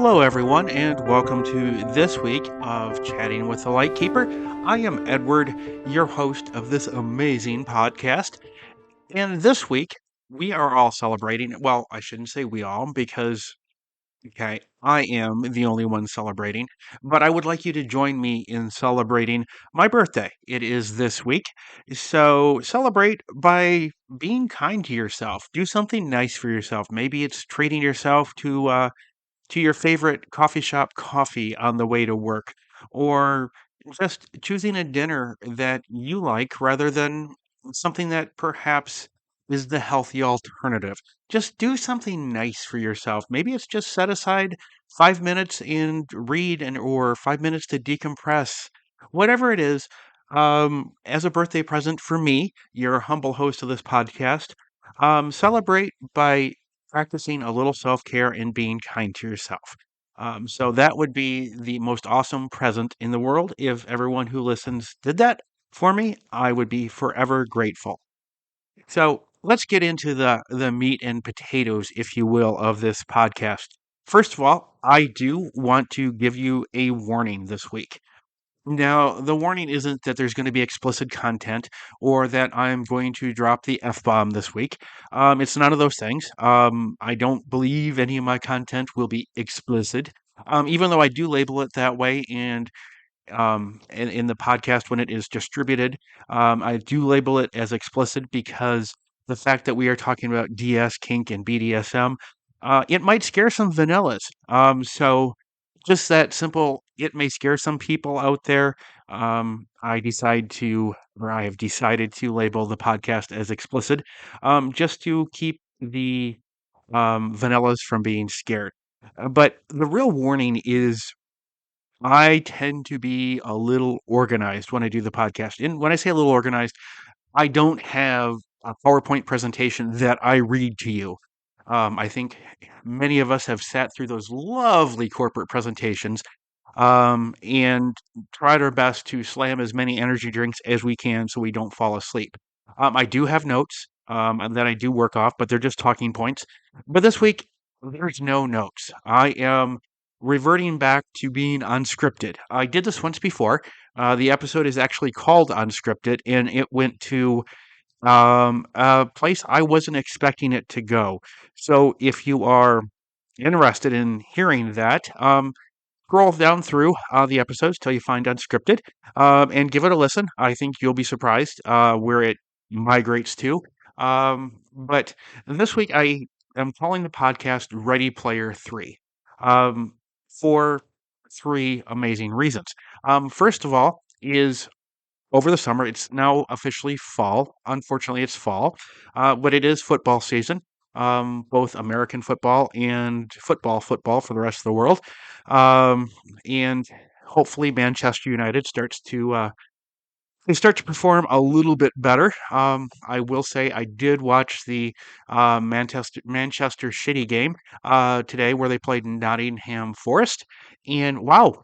Hello, everyone, and welcome to this week of Chatting with the Lightkeeper. I am Edward, your host of this amazing podcast. And this week, we are all celebrating. Well, I shouldn't say we all, because, okay, I am the only one celebrating. But I would like you to join me in celebrating my birthday. It is this week. So celebrate by being kind to yourself. Do something nice for yourself. Maybe it's treating yourself to your favorite coffee shop coffee on the way to work, or just choosing a dinner that you like rather than something that perhaps is the healthy alternative. Just do something nice for yourself. Maybe it's just set aside 5 minutes and read and or 5 minutes to decompress. Whatever it is, as a birthday present for me, your humble host of this podcast, celebrate by practicing a little self care and being kind to yourself. So that would be the most awesome present in the world. If everyone who listens did that for me, I would be forever grateful. So let's get into the meat and potatoes, if you will, of this podcast. First of all, I do want to give you a warning this week. Now, the warning isn't that there's going to be explicit content or that I'm going to drop the F bomb this week. It's none of those things. I don't believe any of my content will be explicit, even though I do label it that way. And in the podcast, when it is distributed, I do label it as explicit because the fact that we are talking about DS, kink, and BDSM, it might scare some vanillas. So just that simple, it may scare some people out there. I have decided to label the podcast as explicit, just to keep the vanillas from being scared. But the real warning is I tend to be a little organized when I do the podcast. And when I say a little organized, I don't have a PowerPoint presentation that I read to you. I think many of us have sat through those lovely corporate presentations and tried our best to slam as many energy drinks as we can so we don't fall asleep. I do have notes and that I do work off, but they're just talking points. But this week, there's no notes. I am reverting back to being unscripted. I did this once before. The episode is actually called Unscripted, and it went to a place I wasn't expecting it to go. So if you are interested in hearing that, scroll down through the episodes till you find Unscripted, and give it a listen. I think you'll be surprised where it migrates to. But this week I am calling the podcast Ready Player 3 um, for three amazing reasons. First of all, is over the summer. It's now officially fall. Unfortunately, it's fall, but it is football season. Both American football and football for the rest of the world. Um, and hopefully, Manchester United they start to perform a little bit better. I will say I did watch the Manchester City game today, where they played Nottingham Forest, and wow,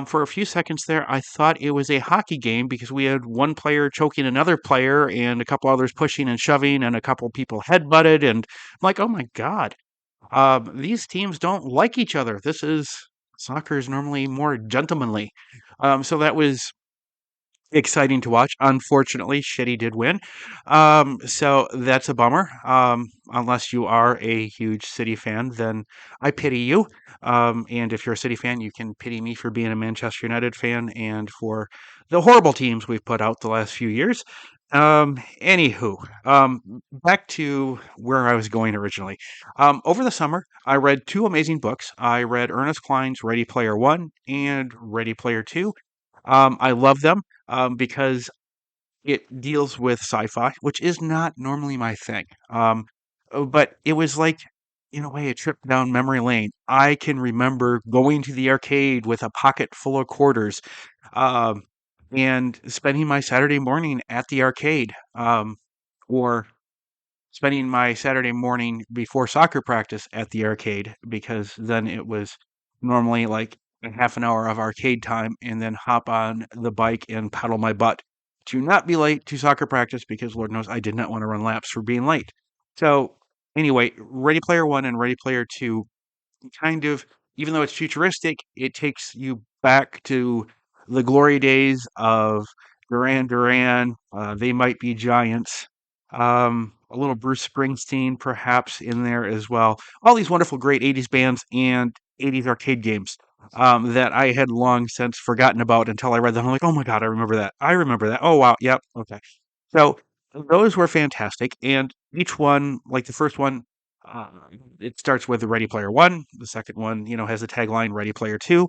for a few seconds there, I thought it was a hockey game because we had one player choking another player and a couple others pushing and shoving and a couple people headbutted. And I'm like, oh my God, these teams don't like each other. Soccer is normally more gentlemanly. So that was exciting to watch. Unfortunately, Shitty did win. So that's a bummer. Unless you are a huge City fan, then I pity you. And if you're a City fan, you can pity me for being a Manchester United fan and for the horrible teams we've put out the last few years. Anywho, back to where I was going originally. Over the summer, I read two amazing books. I read Ernest Cline's Ready Player One and Ready Player Two. I love them because it deals with sci-fi, which is not normally my thing. But it was like, in a way, a trip down memory lane. I can remember going to the arcade with a pocket full of quarters, um, and spending my Saturday morning at the arcade, or spending my Saturday morning before soccer practice at the arcade, because then it was normally like a half an hour of arcade time and then hop on the bike and pedal my butt to not be late to soccer practice because Lord knows I did not want to run laps for being late. So, anyway, Ready Player One and Ready Player Two kind of even though it's futuristic, it takes you back to the glory days of Duran Duran. They Might Be Giants. A little Bruce Springsteen, perhaps, in there as well. All these wonderful, great 80s bands and 80s arcade games that I had long since forgotten about until I read them. I'm like, oh my God, I remember that. I remember that. Oh, wow. Yep. Okay. So those were fantastic. And each one, like the first one, uh, it starts with Ready Player One. The second one, has the tagline Ready Player Two.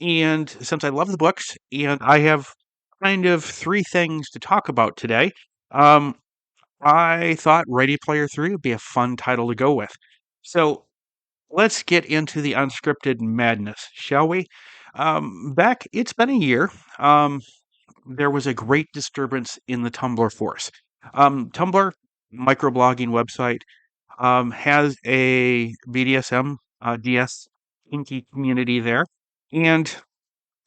And since I love the books, and I have kind of three things to talk about today, um, I thought Ready Player Three would be a fun title to go with. So let's get into the unscripted madness, shall we? It's been a year. There was a great disturbance in the Tumblr force. Tumblr, microblogging website, has a BDSM, DS kinky community there. And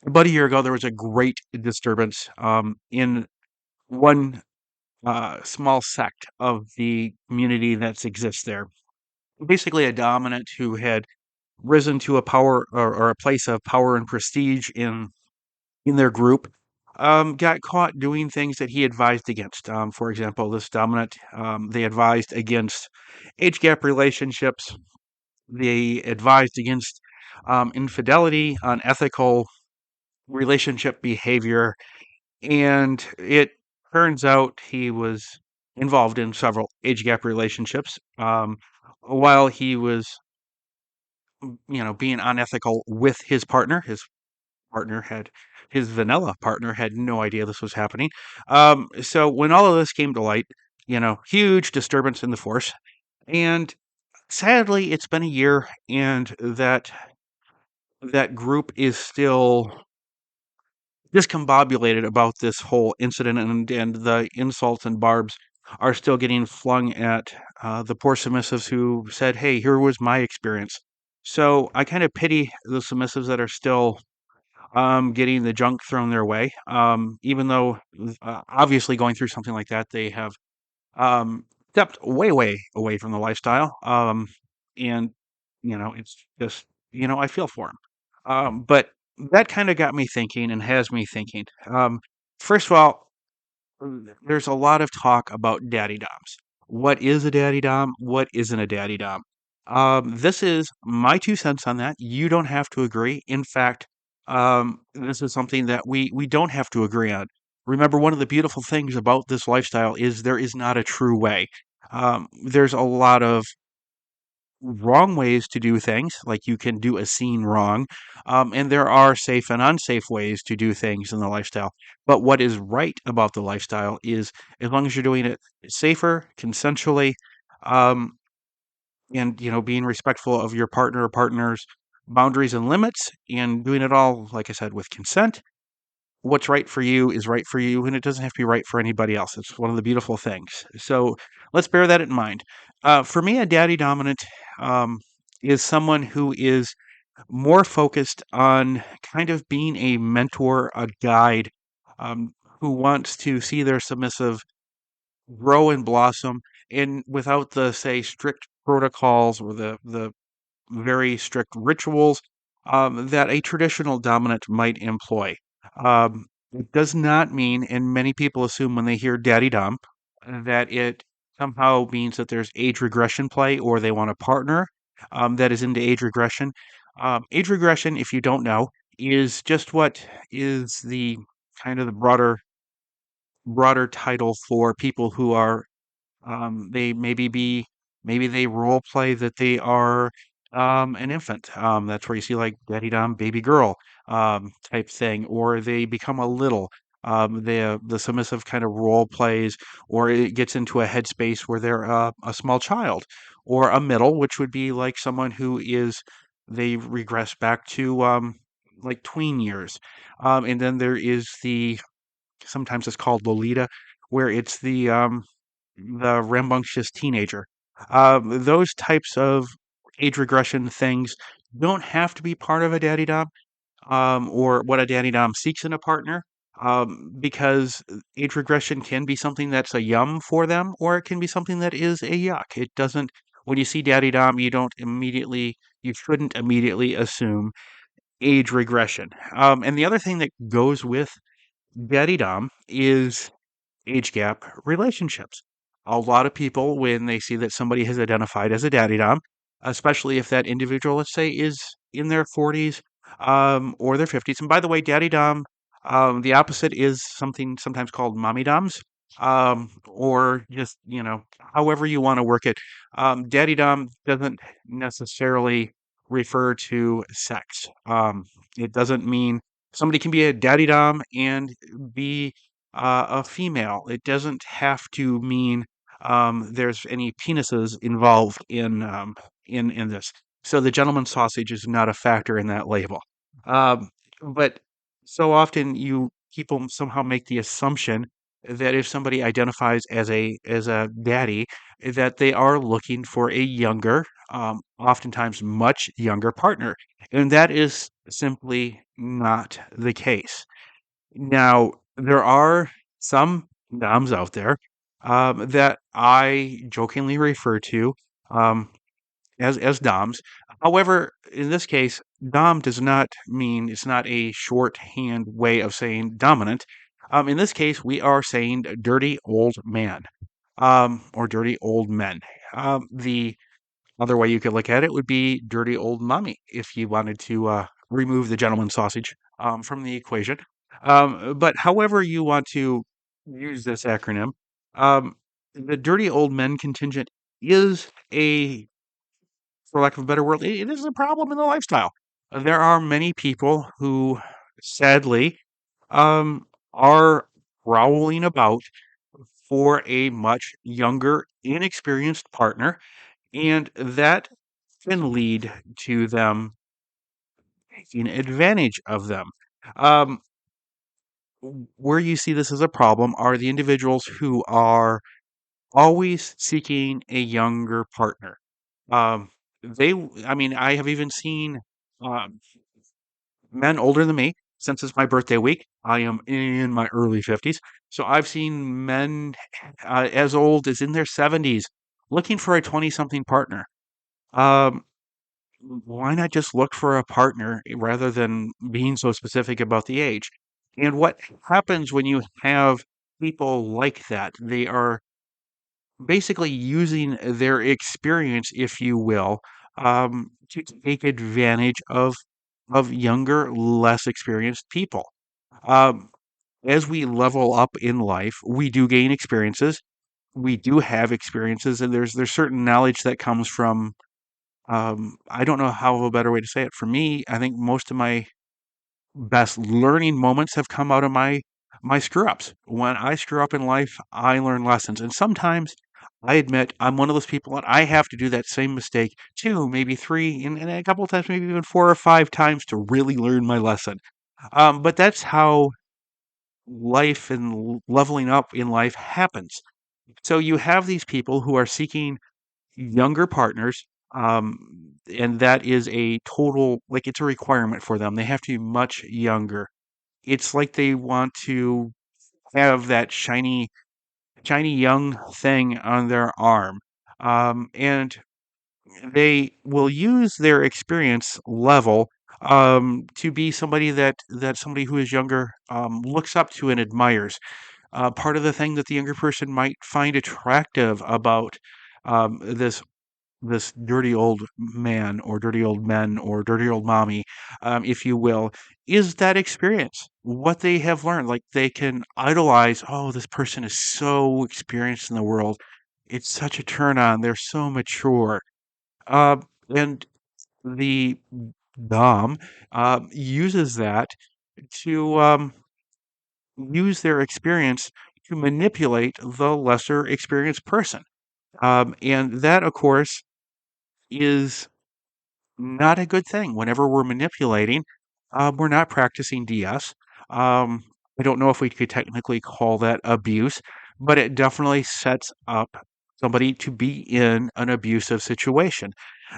about a year ago, there was a great disturbance in one small sect of the community that exists there. Basically, a dominant who had risen to a power or a place of power and prestige in their group, got caught doing things that he advised against. For example, this dominant, they advised against age gap relationships. They advised against infidelity, unethical relationship behavior, and it turns out he was involved in several age gap relationships. While he was, being unethical with his partner, his vanilla partner had no idea this was happening. So when all of this came to light, huge disturbance in the force, and sadly, it's been a year, and that group is still discombobulated about this whole incident, and the insults and barbs are still getting flung at the poor submissives who said, "Hey, here was my experience." So I kind of pity the submissives that are still getting the junk thrown their way. Even though obviously going through something like that, they have stepped way, way away from the lifestyle. And it's just I feel for them. But that kind of got me thinking and has me thinking. First of all, there's a lot of talk about daddy doms. What is a daddy dom? What isn't a daddy dom? This is my 2 cents on that. You don't have to agree. In fact, this is something that we don't have to agree on. Remember, one of the beautiful things about this lifestyle is there is not a true way. There's a lot of wrong ways to do things, like you can do a scene wrong, and there are safe and unsafe ways to do things in the lifestyle. But what is right about the lifestyle is as long as you're doing it safer, consensually, um, and being respectful of your partner or partner's boundaries and limits, and doing it all, like I said, with consent. What's right for you is right for you, and it doesn't have to be right for anybody else. It's one of the beautiful things. So let's bear that in mind. For me, a daddy dominant um, is someone who is more focused on kind of being a mentor, a guide, who wants to see their submissive grow and blossom, and without the, say, strict protocols or the very strict rituals that a traditional dominant might employ. It does not mean, and many people assume when they hear daddy dom, that it somehow means that there's age regression play or they want a partner that is into age regression. Age regression, if you don't know, is just what is the kind of the broader title for people who are they maybe they role play that they are an infant. That's where you see like daddy dom baby girl type thing, or they become a little. The submissive kind of role plays, or it gets into a headspace where they're a small child, or a middle, which would be like someone who is they regress back to like tween years, and then there is the sometimes it's called Lolita, where it's the rambunctious teenager. Those types of age regression things don't have to be part of a daddy dom or what a daddy dom seeks in a partner. Because age regression can be something that's a yum for them, or it can be something that is a yuck. It doesn't, when you see daddy dom, you don't immediately you shouldn't immediately assume age regression. And the other thing that goes with daddy dom is age gap relationships. A lot of people, when they see that somebody has identified as a daddy dom, especially if that individual, let's say, is in their 40s or their 50s. And by the way, daddy dom, the opposite is something sometimes called mommy doms, or just, however you want to work it. Daddy dom doesn't necessarily refer to sex. It doesn't mean somebody can be a daddy dom and be a female. It doesn't have to mean there's any penises involved in this. So the gentleman's sausage is not a factor in that label. Um, but so often people somehow make the assumption that if somebody identifies as a daddy, that they are looking for a younger, oftentimes much younger partner, and that is simply not the case. Now, there are some DOMs out there that I jokingly refer to um, as DOMs. However, in this case, DOM does not mean it's not a shorthand way of saying dominant. In this case, we are saying dirty old man or dirty old men. The other way you could look at it would be dirty old mommy if you wanted to remove the gentleman sausage from the equation. But however you want to use this acronym, um, the dirty old men contingent is for lack of a better word, it is a problem in the lifestyle. There are many people who sadly um, are prowling about for a much younger, inexperienced partner, and that can lead to them taking advantage of them. Um, where you see this as a problem are the individuals who are always seeking a younger partner. Um, I mean, I have even seen um, men older than me. Since it's my birthday week, I am in my early 50s. So I've seen men as old as in their 70s looking for a 20 something partner. Um, why not just look for a partner rather than being so specific about the age? And what happens when you have people like that? They are basically using their experience, if you will, to take advantage of younger, less experienced people. Um, as we level up in life, we do gain experiences. We do have experiences, and there's certain knowledge that comes from I don't know how a better way to say it. For me, I think most of my best learning moments have come out of my screw ups. When I screw up in life, I learn lessons. And sometimes I admit I'm one of those people that I have to do that same mistake two, maybe three, and a couple of times, maybe even four or five times to really learn my lesson. But that's how life and leveling up in life happens. So you have these people who are seeking younger partners, and that is a total like, it's a requirement for them. They have to be much younger. It's like they want to have that shiny young thing on their arm. And they will use their experience level, to be somebody that somebody who is younger, looks up to and admires. Part of the thing that the younger person might find attractive about this dirty old man or dirty old men or dirty old mommy, if you will, is that experience. What they have learned. Like they can idolize, oh, this person is so experienced in the world. It's such a turn on. They're so mature. Uh, and the Dom uses that to use their experience to manipulate the lesser experienced person. And that, of course, is not a good thing. Whenever we're manipulating, we're not practicing DS. Um, I don't know if we could technically call that abuse, but it definitely sets up somebody to be in an abusive situation.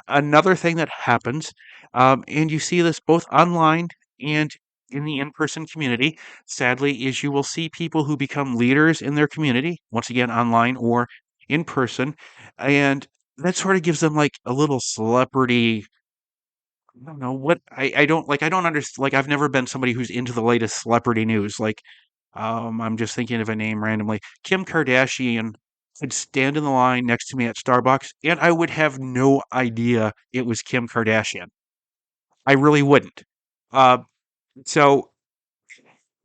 Another thing that happens, and you see this both online and in the in-person community, sadly, is you will see people who become leaders in their community, once again, online or in person, and that sort of gives them like a little celebrity I don't know what I don't like. I don't understand. Like, I've never been somebody who's into the latest celebrity news. Like, I'm just thinking of a name randomly. Kim Kardashian could stand in the line next to me at Starbucks, and I would have no idea it was Kim Kardashian. I really wouldn't. Uh, so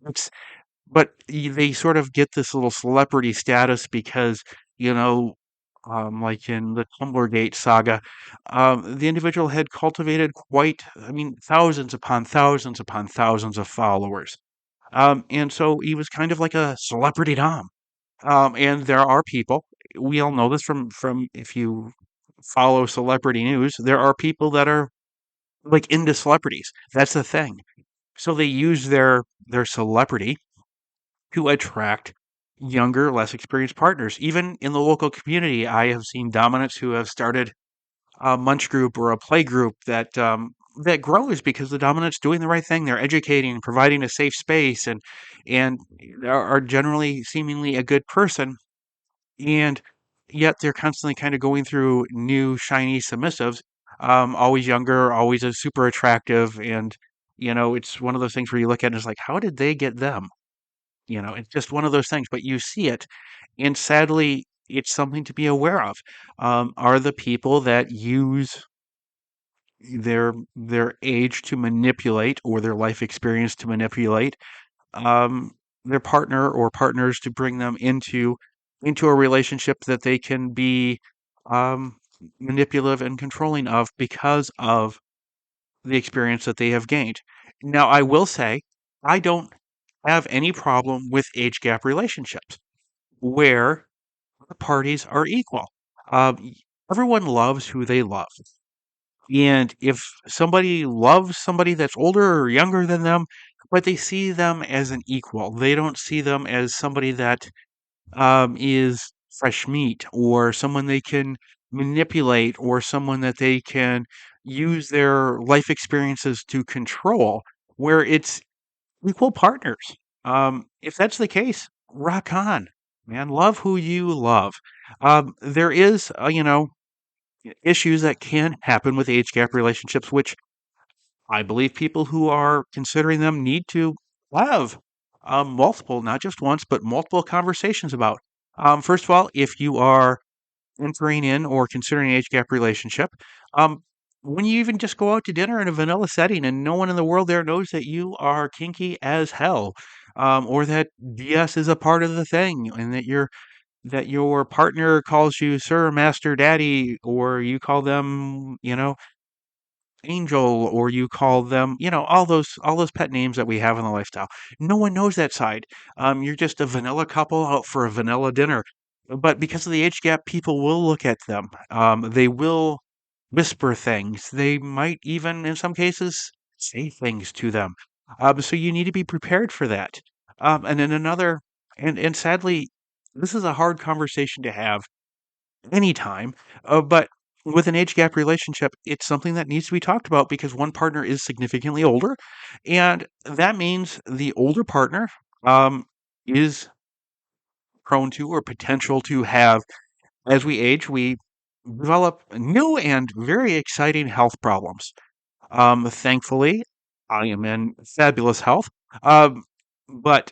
it's but they sort of get this little celebrity status because, you know, like in the Tumblergate saga, the individual had cultivated quite, I mean, thousands upon thousands upon thousands of followers. And so he was kind of like a celebrity dom. And there are people, we all know this from if you follow celebrity news, there are people that are like into celebrities. That's the thing. So they use their celebrity to attract younger, less experienced partners. Even in the local community, I have seen dominants who have started a munch group or a play group that grows because the dominant's doing the right thing. They're educating, providing a safe space, and are generally seemingly a good person. And yet they're constantly kind of going through new shiny submissives, always younger, always super attractive, and it's one of those things where you look at it and it's like, how did they get them? It's just one of those things, but you see it, and sadly, it's something to be aware of. Are the people that use their age to manipulate or their life experience to manipulate um, their partner or partners to bring them into a relationship that they can be um, manipulative and controlling of because of the experience that they have gained. Now, I will say, I don't have any problem with age gap relationships where the parties are equal. Um, Everyone loves who they love. And if somebody loves somebody that's older or younger than them, but they see them as an equal, they don't see them as somebody that is fresh meat or someone they can manipulate or someone that they can use their life experiences to control, where it's equal partners. If that's the case, rock on, man. Love who you love. There is, issues that can happen with age gap relationships, which I believe people who are considering them need to have multiple, not just once, but multiple conversations about. First of all, if you are entering in or considering an age gap relationship, um, when you even just go out to dinner in a vanilla setting and no one in the world there knows that you are kinky as hell, or that DS is a part of the thing, and that your partner calls you sir, master, daddy, or you call them, Angel, or you call them, all those pet names that we have in the lifestyle. No one knows that side. You're just a vanilla couple out for a vanilla dinner. But because of the age gap, people will look at them. They will whisper things. They might even, in some cases, say things to them. So you need to be prepared for that. And then and sadly, this is a hard conversation to have anytime. But with an age gap relationship, it's something that needs to be talked about because one partner is significantly older, and that means the older partner is prone to or potential to have, as we age, we develop new and very exciting health problems. Thankfully, I am in fabulous health. Um, but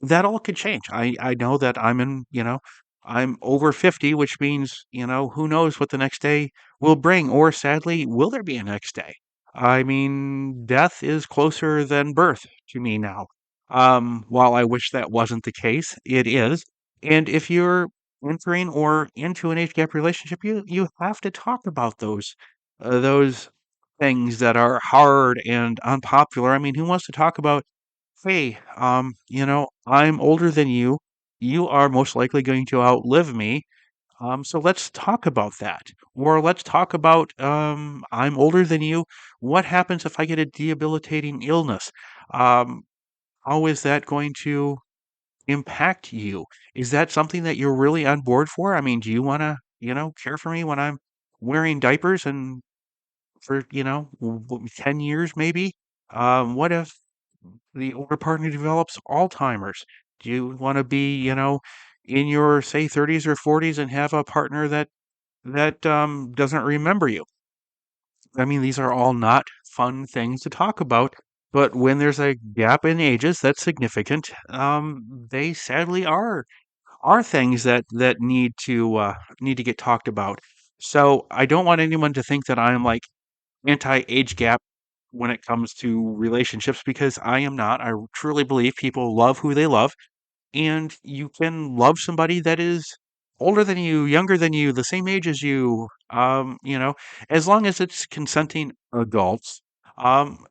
that all could change. I know that I'm over 50, which means, who knows what the next day will bring, or sadly, will there be a next day? I mean, death is closer than birth to me now. While I wish that wasn't the case, it is. And if you're entering or into an age gap relationship, you have to talk about those things that are hard and unpopular. I mean, who wants to talk about, hey, I'm older than you. You are most likely going to outlive me. So let's talk about that. Or let's talk about, I'm older than you. What happens if I get a debilitating illness? Um, how is that going to impact you? Is that something that you're really on board for? I mean, do you want to, care for me when I'm wearing diapers and for, 10 years maybe? What if the older partner develops Alzheimer's? Do you want to be, in your say 30s or 40s and have a partner that doesn't remember you? I mean, these are all not fun things to talk about, but when there's a gap in ages that's significant, they sadly are things that need to get talked about. So I don't want anyone to think that I'm like anti-age gap when it comes to relationships because I am not. I truly believe people love who they love, and you can love somebody that is older than you, younger than you, the same age as you, as long as it's consenting adults, um,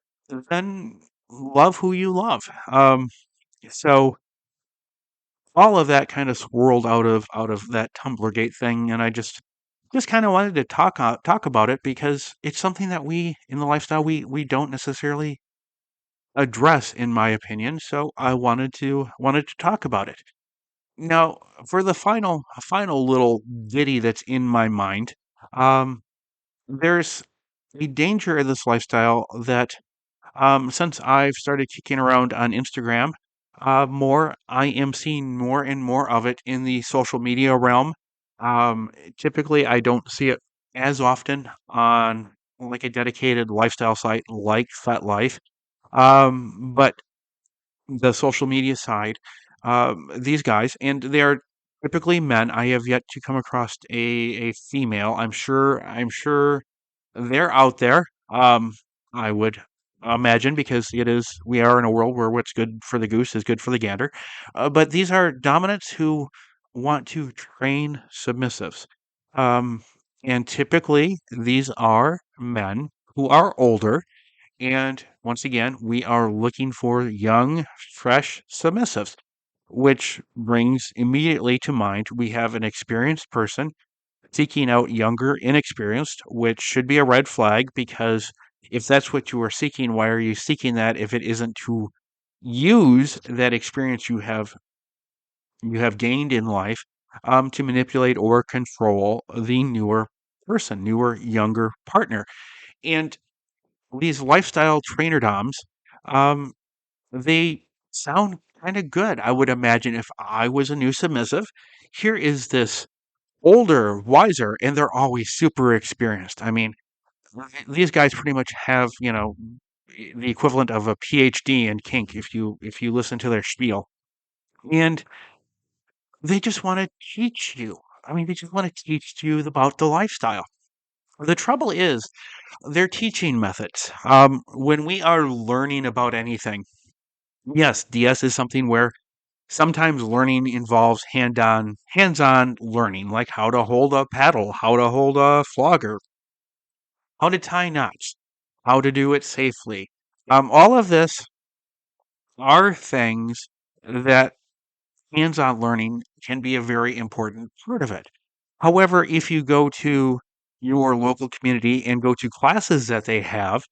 then love who you love. So all of that kind of swirled out of that Tumblrgate thing, and I just kind of wanted to talk about it because it's something that we in the lifestyle we don't necessarily address, in my opinion. So I wanted to talk about it. Now, for the final little ditty that's in my mind, um, there's a danger in this lifestyle that since I've started kicking around on Instagram more, I am seeing more and more of it in the social media realm. Typically, I don't see it as often on like a dedicated lifestyle site like FetLife. But the social media side, these guys, and they're typically men. I have yet to come across a female. I'm sure they're out there. I would imagine because we are in a world where what's good for the goose is good for the gander. But these are dominants who want to train submissives. Um, and typically these are men who are older, and once again, we are looking for young, fresh submissives, which brings immediately to mind we have an experienced person seeking out younger, inexperienced, which should be a red flag because if that's what you are seeking, why are you seeking that if it isn't to use that experience you have gained in life to manipulate or control the newer person, newer, younger partner? And these lifestyle trainer doms, um, they sound kind of good. I would imagine if I was a new submissive, here is this older, wiser, and they're always super experienced. I mean, these guys pretty much have, the equivalent of a PhD in kink if you listen to their spiel. And they just want to teach you. I mean, they just want to teach you about the lifestyle. The trouble is their teaching methods. When we are learning about anything, yes, DS is something where sometimes learning involves hands-on learning, like how to hold a paddle, how to hold a flogger, how to tie knots, how to do it safely. All of this are things that hands-on learning can be a very important part of it. However, if you go to your local community and go to classes that they have,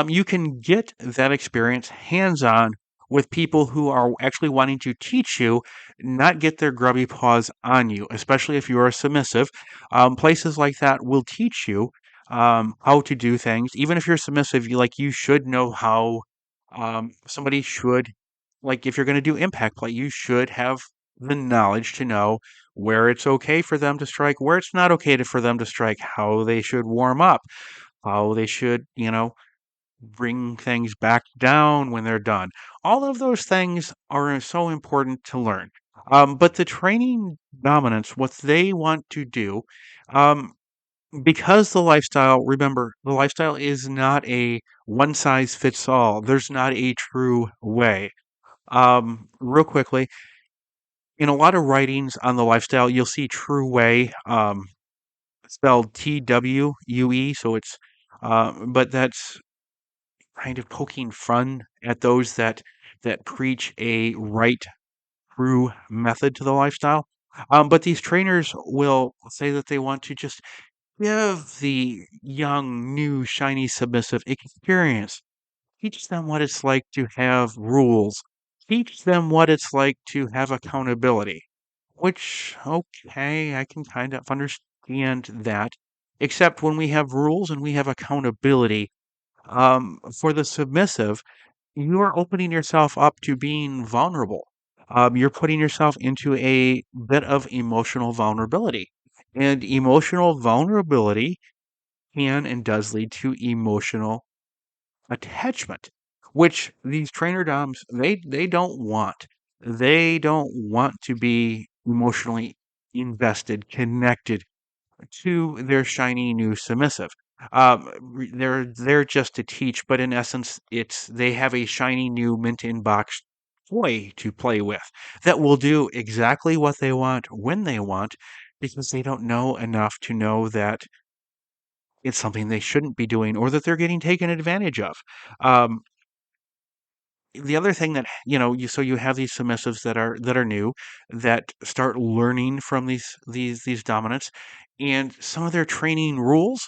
you can get that experience hands-on with people who are actually wanting to teach you, not get their grubby paws on you, especially if you're a submissive. Places like that will teach you how to do things. Even if you're submissive, you should know how somebody should, like if you're going to do impact play, you should have the knowledge to know where it's okay for them to strike, where it's not okay for them to strike, how they should warm up, how they should, bring things back down when they're done. All of those things are so important to learn. But the training dominants, what they want to do, um, because remember, the lifestyle is not a one size fits all. There's not a true way. Real quickly, in a lot of writings on the lifestyle, you'll see true way spelled TWUE. So but that's kind of poking fun at those that preach a right, true method to the lifestyle. But these trainers will say that they want to just give the young, new, shiny, submissive experience. Teach them what it's like to have rules. Teach them what it's like to have accountability. Which, okay, I can kind of understand that. Except when we have rules and we have accountability, for the submissive, you are opening yourself up to being vulnerable. You're putting yourself into a bit of emotional vulnerability. And emotional vulnerability can and does lead to emotional attachment, which these trainer doms they don't want. They don't want to be emotionally invested, connected to their shiny new submissive. They're just to teach, but in essence, it's they have a shiny new mint in box toy to play with that will do exactly what they want when they want, because they don't know enough to know that it's something they shouldn't be doing or that they're getting taken advantage of. Um, the other thing that you have these submissives that are new, that start learning from these dominants, and some of their training rules,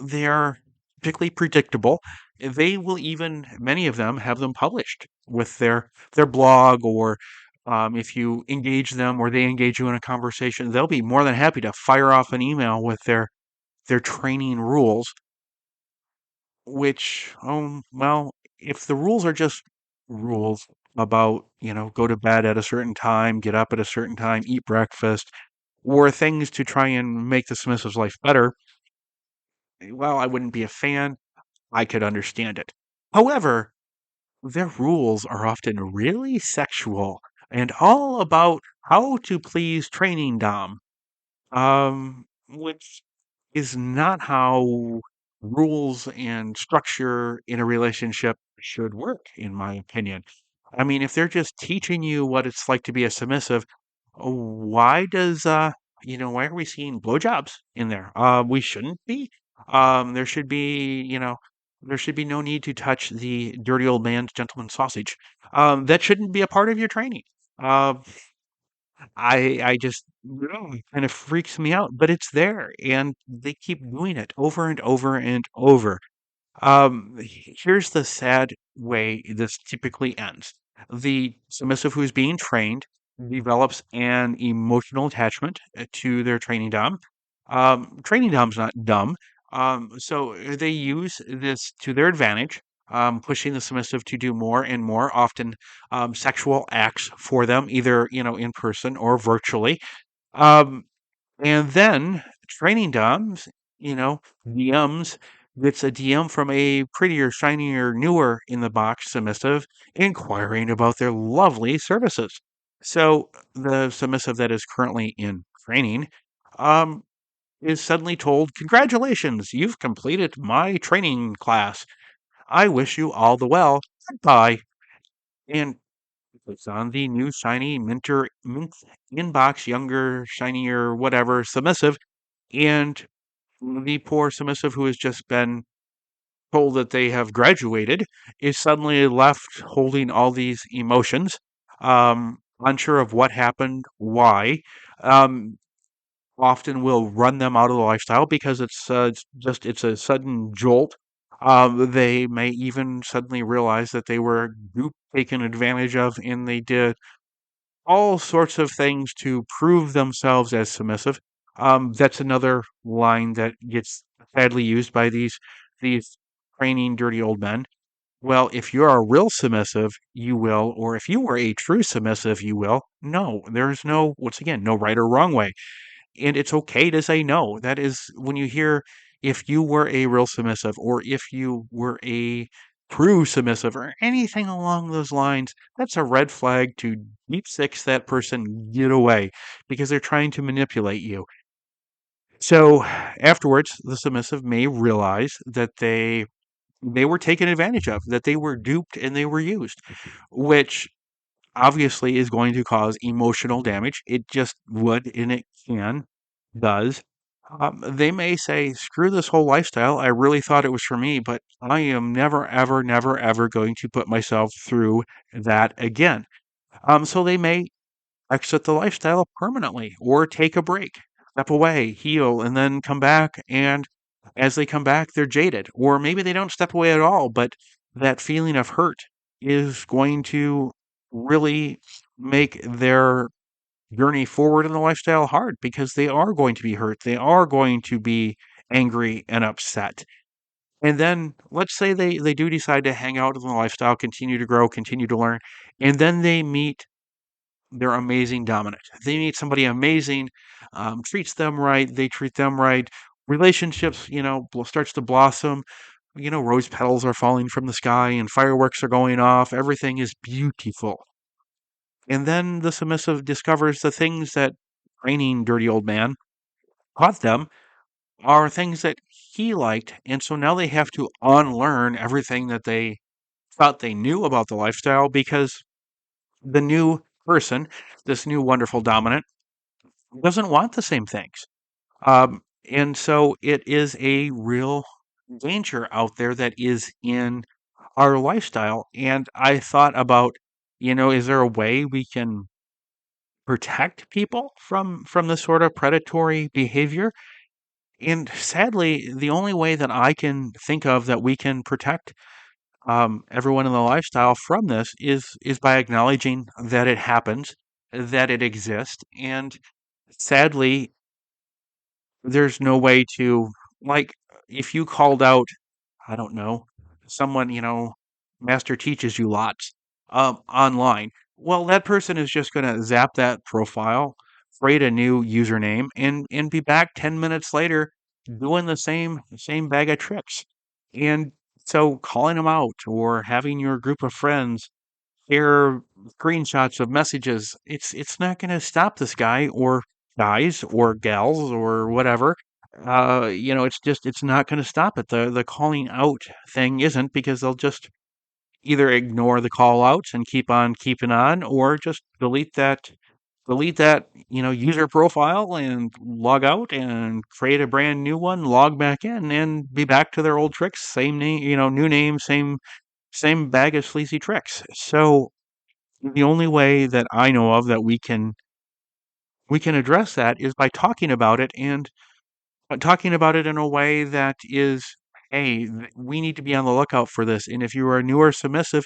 they're particularly predictable. They will even, many of them, have them published with their blog, or if you engage them or they engage you in a conversation, they'll be more than happy to fire off an email with their training rules, which, well, if the rules are just rules about, go to bed at a certain time, get up at a certain time, eat breakfast, or things to try and make the submissive's life better, well, I wouldn't be a fan. I could understand it. However, their rules are often really sexual and all about how to please training dom, which is not how rules and structure in a relationship should work, in my opinion. I mean, if they're just teaching you what it's like to be a submissive, why why are we seeing blowjobs in there? We shouldn't be. There should be, there should be no need to touch the dirty old man's gentleman sausage. That shouldn't be a part of your training. Um, I just, it kind of freaks me out, but it's there, and they keep doing it over and over and over. Here's the sad way this typically ends. The submissive who's being trained develops an emotional attachment to their training dom. Training dom's not dumb. So they use this to their advantage, pushing the submissive to do more and more, often sexual acts for them, either, in person or virtually. Um, and then training DOMs, DMs, gets a DM from a prettier, shinier, newer in the box submissive inquiring about their lovely services. So the submissive that is currently in training um, is suddenly told, "Congratulations, you've completed my training class. I wish you all the well. Goodbye." And it's on the new shiny mint inbox, younger, shinier, whatever submissive, and the poor submissive who has just been told that they have graduated is suddenly left holding all these emotions, unsure of what happened, why. Um, Often will run them out of the lifestyle because it's a sudden jolt. They may even suddenly realize that they were duped, taken advantage of, and they did all sorts of things to prove themselves as submissive. That's another line that gets sadly used by these training dirty old men. Well, if you're a real submissive, you will, or if you were a true submissive, you will. No, there's no, once again, no right or wrong way, and it's okay to say no. That is when you hear, if you were a real submissive, or if you were a true submissive, or anything along those lines, that's a red flag to deep six that person, get away, because they're trying to manipulate you. So afterwards, the submissive may realize that they were taken advantage of, that they were duped and they were used, which obviously is going to cause emotional damage. It just would, and it does. They may say, "Screw this whole lifestyle. I really thought it was for me, but I am never, ever, never, ever going to put myself through that again." So they may exit the lifestyle permanently, or take a break, step away, heal, and then come back. And as they come back, they're jaded. Or maybe they don't step away at all, but that feeling of hurt is going to really make their journey forward in the lifestyle hard, because they are going to be hurt. They are going to be angry and upset. And then let's say they do decide to hang out in the lifestyle, continue to grow, continue to learn, and then they meet their amazing dominant. They meet somebody amazing, treats them right, they treat them right. relationships, starts to blossom. Rose petals are falling from the sky and fireworks are going off. Everything is beautiful. And then the submissive discovers the things that training dirty old man taught them are things that he liked. And so now they have to unlearn everything that they thought they knew about the lifestyle because the new person, this new wonderful dominant, doesn't want the same things. And so it is a real danger out there that is in our lifestyle. And I thought about, is there a way we can protect people from this sort of predatory behavior? And sadly, the only way that I can think of that we can protect everyone in the lifestyle from this is by acknowledging that it happens, that it exists, and sadly, there's no way to, like, if you called out, I don't know, someone, master teaches you lots online. Well, that person is just going to zap that profile, create a new username, and be back 10 minutes later doing the same bag of tricks. And so calling them out or having your group of friends share screenshots of messages, it's not going to stop this guy or guys or gals or whatever. It's not going to stop it. The calling out thing isn't, because they'll just either ignore the call outs and keep on keeping on, or just delete that user profile and log out and create a brand new one, log back in and be back to their old tricks. Same name, new name, same bag of sleazy tricks. So the only way that I know of that we can address that is by talking about it, and talking about it in a way that is, hey, we need to be on the lookout for this. And if you are new or submissive,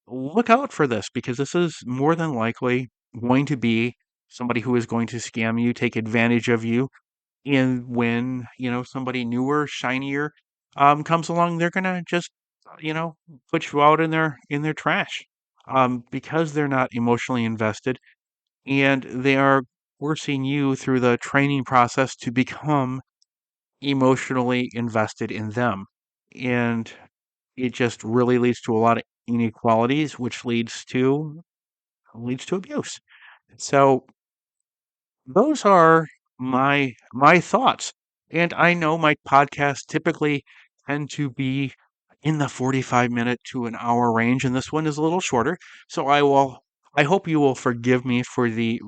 look out for this, because this is more than likely going to be somebody who is going to scam you, take advantage of you. And when, somebody newer, shinier comes along, they're gonna just, you know, put you out in their trash. Because they're not emotionally invested, and they are forcing you through the training process to become emotionally invested in them. And it just really leads to a lot of inequalities, which leads to abuse. So those are my thoughts. And I know my podcasts typically tend to be in the 45-minute to an hour range, and this one is a little shorter. So I hope you will forgive me for the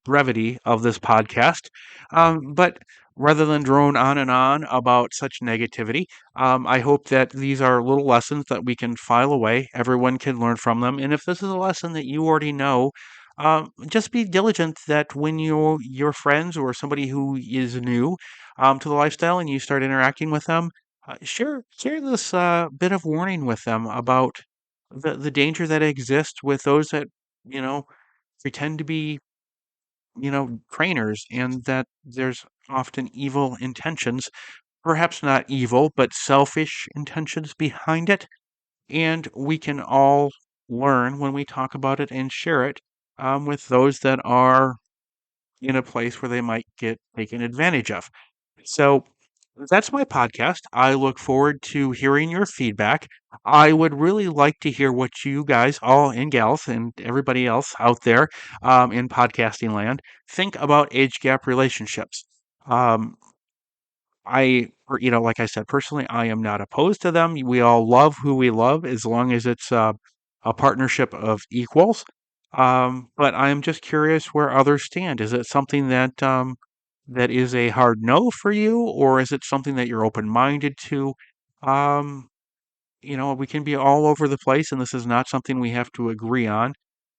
brevity of this podcast. But rather than drone on and on about such negativity, I hope that these are little lessons that we can file away. Everyone can learn from them. And if this is a lesson that you already know, just be diligent that when your friends or somebody who is new to the lifestyle and you start interacting with them, share this bit of warning with them about the danger that exists with those that you know pretend to be trainers, and that there's often evil intentions, perhaps not evil, but selfish intentions behind it. And we can all learn when we talk about it and share it with those that are in a place where they might get taken advantage of. So that's my podcast. I look forward to hearing your feedback. I would really like to hear what you guys, all and gals, and everybody else out there in podcasting land, think about age gap relationships. Um, like I said, personally, I am not opposed to them. We all love who we love as long as it's a partnership of equals. But I'm just curious where others stand. Is it something that is a hard no for you, or is it something that you're open-minded to? Um, we can be all over the place, and this is not something we have to agree on.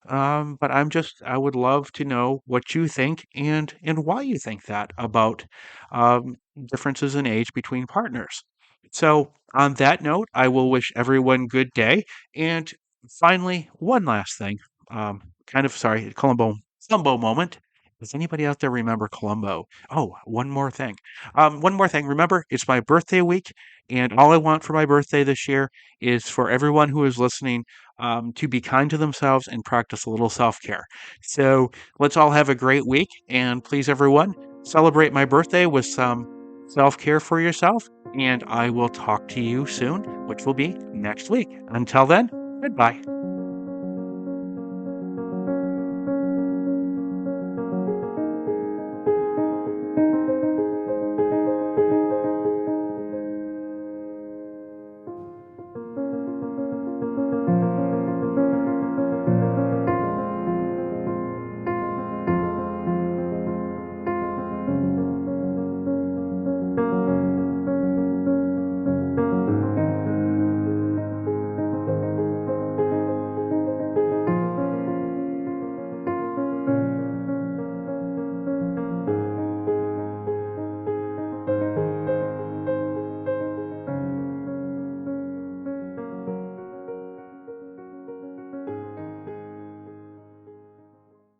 But I would love to know what you think and why you think that about differences in age between partners. So, on that note, I will wish everyone good day. And finally, one last thing. Kind of sorry, Columbo moment. Does anybody out there remember Columbo? Oh, one more thing. One more thing. Remember, it's my birthday week, and all I want for my birthday this year is for everyone who is listening to be kind to themselves and practice a little self care. So let's all have a great week. And please, everyone, celebrate my birthday with some self care for yourself, and I will talk to you soon, which will be next week. Until then, goodbye.